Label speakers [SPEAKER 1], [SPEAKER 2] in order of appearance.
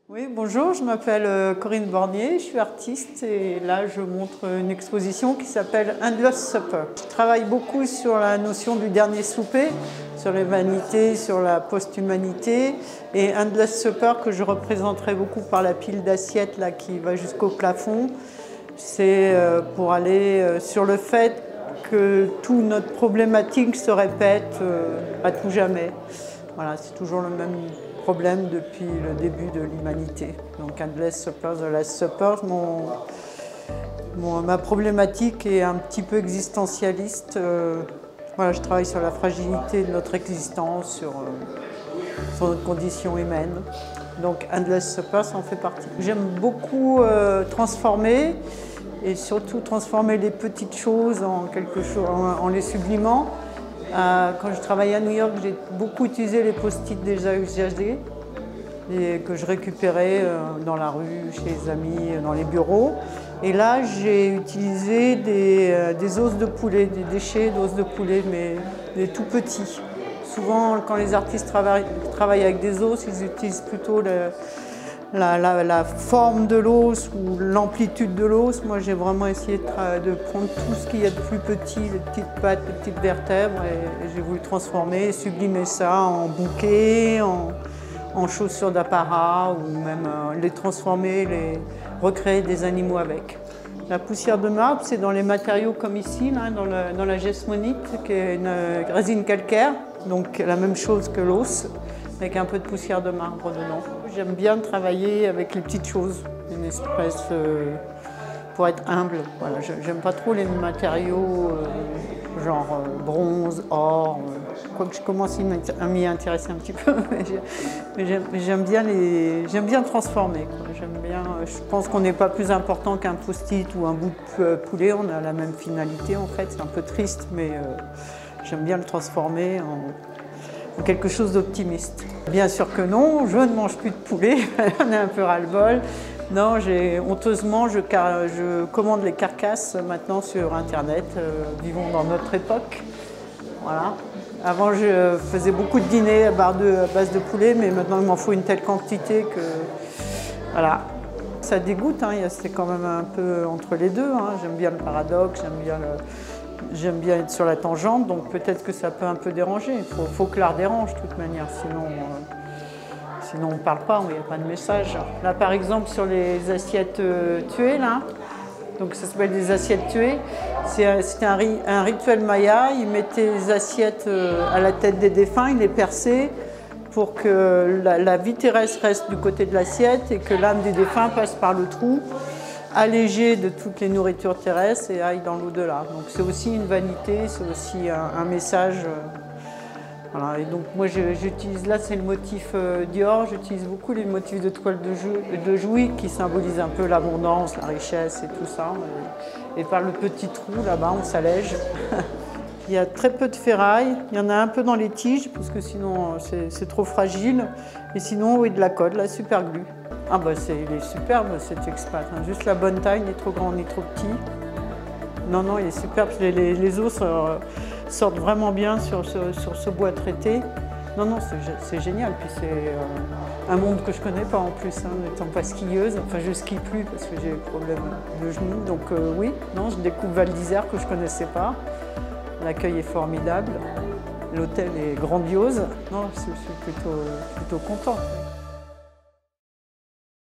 [SPEAKER 1] Oui, bonjour, je m'appelle Corinne Bornier, je suis artiste et là je montre une exposition qui s'appelle Endless Supper. Je travaille beaucoup sur la notion du dernier souper, sur l'humanité, sur la post-humanité et Endless Supper que je représenterai beaucoup par la pile d'assiettes là qui va jusqu'au plafond. C'est pour aller sur le fait que toute notre problématique se répète à tout jamais. Voilà, c'est toujours le même problème depuis le début de l'humanité. Donc Endless Supper, The Last Supper, ma problématique est un petit peu existentialiste. Voilà, je travaille sur la fragilité de notre existence, sur notre condition humaine. Donc Endless Supper, ça en fait partie. J'aime beaucoup transformer et surtout transformer les petites choses en quelque chose, en les sublimant. Quand je travaillais à New York, j'ai beaucoup utilisé les post-it déjà usagés et que je récupérais dans la rue, chez les amis, dans les bureaux. Et là, j'ai utilisé des os de poulet, des déchets d'os de poulet, mais des tout petits. Souvent, quand les artistes travaillent avec des os, ils utilisent plutôt la forme de l'os ou l'amplitude de l'os. Moi, j'ai vraiment essayé de prendre tout ce qu'il y a de plus petit, les petites pattes, les petites vertèbres, et j'ai voulu transformer, sublimer ça en bouquets, en chaussures d'apparat, ou même les transformer, recréer des animaux avec. La poussière de marbre, c'est dans les matériaux comme ici, là, dans la gesmonite, qui est une résine calcaire, donc la même chose que l'os, avec un peu de poussière de marbre dedans. J'aime bien travailler avec les petites choses, une espèce pour être humble. Voilà, j'aime pas trop les matériaux genre bronze, or, quoique je commence à m'y intéresser un petit peu, mais j'aime bien transformer. Je pense qu'on n'est pas plus important qu'un post-it ou un bout de poulet, on a la même finalité en fait, c'est un peu triste, mais j'aime bien le transformer en quelque chose d'optimiste. Bien sûr que non, je ne mange plus de poulet, on est un peu ras-le-bol. Non, honteusement, je commande les carcasses maintenant sur Internet, vivons dans notre époque. Voilà. Avant, je faisais beaucoup de dîners à base de poulet, mais maintenant, il m'en faut une telle quantité que... Voilà. Ça dégoûte, hein, c'est quand même un peu entre les deux. Hein. J'aime bien le paradoxe, j'aime bien être sur la tangente, donc peut-être que ça peut un peu déranger. Il faut que l'art dérange de toute manière, sinon on ne parle pas, il n'y a pas de message. Là par exemple sur les assiettes tuées, là, donc ça s'appelle des assiettes tuées, c'était un rituel maya, ils mettaient les assiettes à la tête des défunts, ils les perçaient pour que la vie terrestre reste du côté de l'assiette et que l'âme des défunts passe par le trou, allégé de toutes les nourritures terrestres et aille dans l'au-delà. Donc c'est aussi une vanité, c'est aussi un message. Voilà. Et donc moi j'utilise, là c'est le motif Dior, j'utilise beaucoup les motifs de toile de Jouy qui symbolisent un peu l'abondance, la richesse et tout ça. Et par le petit trou là-bas on s'allège. Il y a très peu de ferraille, il y en a un peu dans les tiges parce que sinon c'est trop fragile. Et sinon oui de la colle, la super glue. Ah bah il est superbe cet expat, hein. Juste la bonne taille, ni trop grand ni trop petit. Non, il est superbe, les os sortent vraiment bien sur ce bois traité. Non, c'est génial, puis c'est un monde que je connais pas en plus, hein, n'étant pas skieuse. Enfin, je skie plus parce que j'ai des problèmes de genoux, donc oui, non, je découvre Val d'Isère que je connaissais pas. L'accueil est formidable, l'hôtel est grandiose. Non, je suis plutôt content.